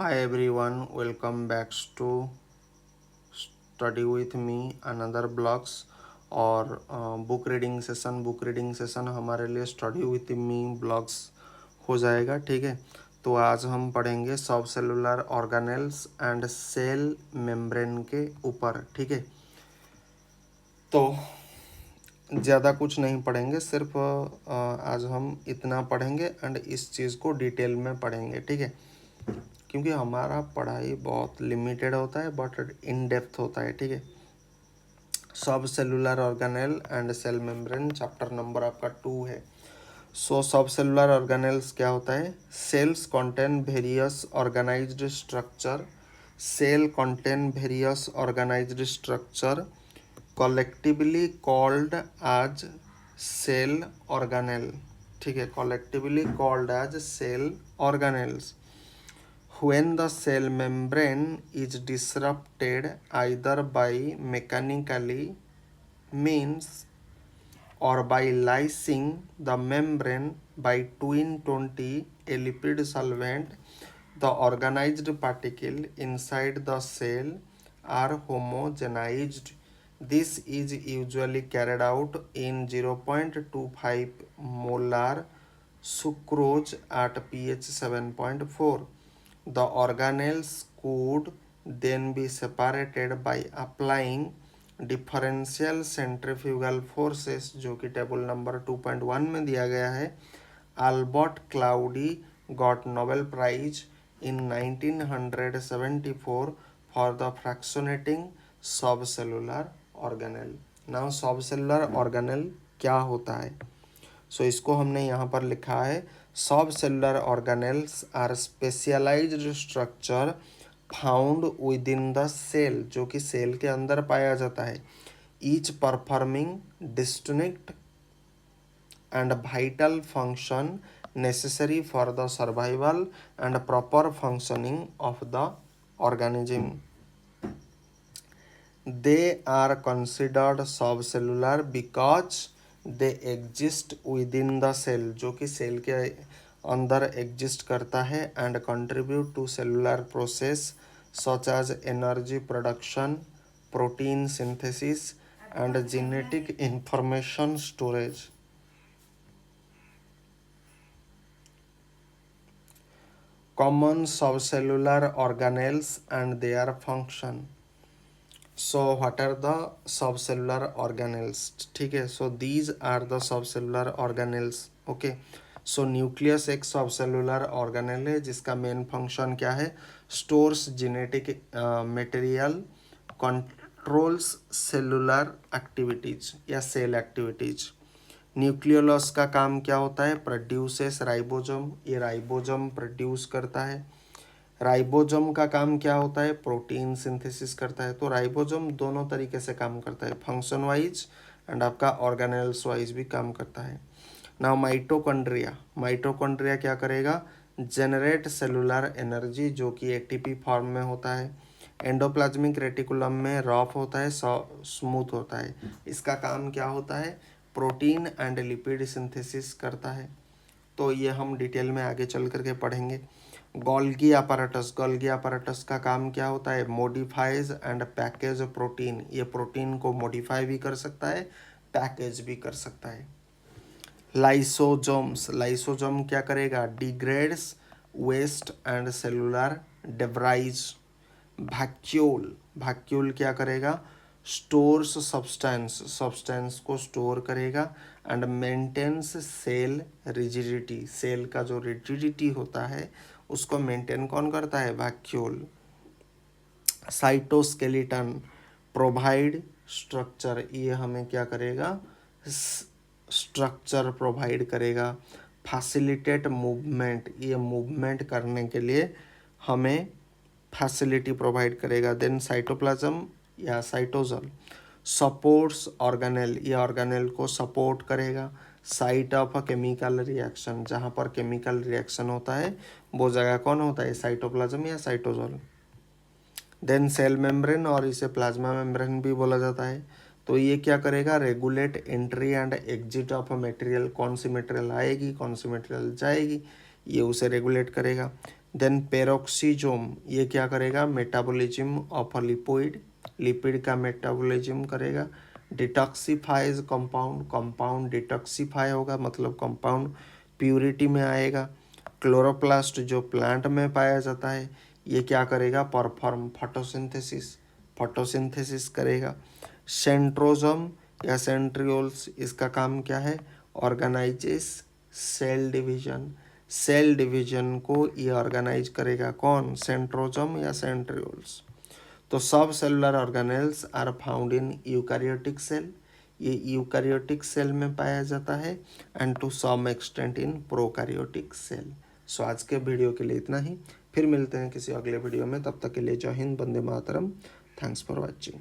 Hi everyone, welcome back to Study with Me another blogs और book reading session हमारे लिए study with me blogs हो जाएगा। ठीक है, तो आज हम पढ़ेंगे सब cellular organelles and cell membrane के ऊपर। ठीक है, तो ज़्यादा कुछ नहीं पढ़ेंगे, सिर्फ आज हम इतना पढ़ेंगे एंड इस चीज़ को डिटेल में पढ़ेंगे। ठीक है, क्योंकि हमारा पढ़ाई बहुत लिमिटेड होता है बट इन डेप्थ होता है। ठीक है, सब cellular organelle and cell membrane chapter number आपका 2 है। सो सब सेलुलर ऑर्गेनेल्स क्या होता है? Cells contain various organised structure, cell contain various organised structure collectively called as cell organelle। ठीक है, collectively called as cell organelles। When the cell membrane is disrupted either by mechanically means or by lysing the membrane by 2in20 a lipid solvent, the organized particle inside the cell are homogenized। This is usually carried out in 0.25 molar sucrose at pH 7.4। The organelles could then be separated by applying differential centrifugal forces, जो कि table number 2.1 में दिया गया है। Albert Claude got Nobel prize in 1974 for the fractionating subcellular organelle. Now subcellular organelle क्या होता है? सो इसको हमने यहाँ पर लिखा है, सब cellular organelles are specialised structure found within the cell, जो कि सेल के अंदर पाया जाता है। Each performing distinct and vital function necessary for the survival and proper functioning of the organism. They are considered sub cellular because they exist within the cell, जो कि cell के अंदर एग्जिस्ट करता है and contribute to cellular process such as energy production, protein synthesis and genetic information storage। Common subcellular organelles and their function। So what are the subcellular organelles? ठीक है, so these are the subcellular organelles। okay, so nucleus एक सबसेलुलर organelle है जिसका main function क्या है? Stores genetic material, controls cellular activities या cell activities. Nucleolus का काम क्या होता है? प्रोड्यूसेस राइबोसोम, ये राइबोसोम प्रोड्यूस करता है। राइबोसोम का काम क्या होता है? प्रोटीन सिंथेसिस करता है। तो राइबोसोम दोनों तरीके से काम करता है, फंक्शन वाइज एंड आपका ऑर्गेनेल्स वाइज भी काम करता है। नाउ माइटोकॉन्ड्रिया, माइटोकॉन्ड्रिया क्या करेगा? जनरेट सेलुलर एनर्जी, जो कि एटीपी फॉर्म में होता है। एंडोप्लाज्मिक रेटिकुलम में रफ होता है, स्मूथ होता है। इसका काम क्या होता है? प्रोटीन एंड लिपिड सिंथेसिस करता है। तो ये हम डिटेल में आगे चल करके पढ़ेंगे। गोल्गी अपैरेटस, गोल्गी अपैरेटस का काम क्या होता है? मॉडिफाइज एंड पैकेज प्रोटीन, ये प्रोटीन को मॉडिफाई भी कर सकता है, पैकेज भी कर सकता है। लाइसोजोम्स, लाइसोजोम क्या करेगा? Degrades waste and cellular debris. Vacuole, vacuole क्या करेगा? स्टोर्स सब्सटेंस, सब्सटेंस को स्टोर करेगा and maintains cell rigidity, cell का जो रिजिडिटी होता है उसको मेंटेन कौन करता है? वैक्यूल। साइटोस्केलेटन प्रोवाइड स्ट्रक्चर, ये हमें क्या करेगा? स्ट्रक्चर प्रोवाइड करेगा। फैसिलिटेट मूवमेंट, ये मूवमेंट करने के लिए हमें फैसिलिटी प्रोवाइड करेगा। देन साइटोप्लाज्म या साइटोजल सपोर्ट्स ऑर्गेनेल, ये ऑर्गेनेल को सपोर्ट करेगा। Site of a chemical reaction, जहाँ पर केमिकल रिएक्शन होता है वो जगह कौन होता है? साइटोप्लाज्म या साइटोजल। देन सेल मेम्ब्रेन, और इसे प्लाज्मा मेम्ब्रेन भी बोला जाता है। तो ये क्या करेगा? Regulate entry and exit of material, कौन सी मटेरियल आएगी कौन सी मटेरियल जाएगी, ये उसे रेगुलेट करेगा। देन पेरोक्सीजोम, ये क्या करेगा, metabolism of a lipid, lipid का मेटाबॉलिज्म करेगा। डिटॉक्सिफाइज कंपाउंड, कंपाउंड डिटॉक्सिफाई होगा, मतलब कंपाउंड प्यूरिटी में आएगा। क्लोरोप्लास्ट जो प्लांट में पाया जाता है, ये क्या करेगा, परफॉर्म फोटोसिंथेसिस, फोटोसिंथेसिस करेगा। सेंट्रोजोम या सेंट्रियोल्स, इसका काम क्या है, organises cell division, cell division को ये ऑर्गेनाइज करेगा, कौन, सेंट्रोजोम या सेंट्रियोल्स। तो sub cellular organelles are found in eukaryotic cell, ये यूकैरियोटिक सेल में पाया जाता है, and to some extent in prokaryotic cell. So आज के वीडियो के लिए इतना ही, फिर मिलते हैं किसी अगले वीडियो में, तब तक के लिए जय Hind, Vande Mataram, thanks for watching.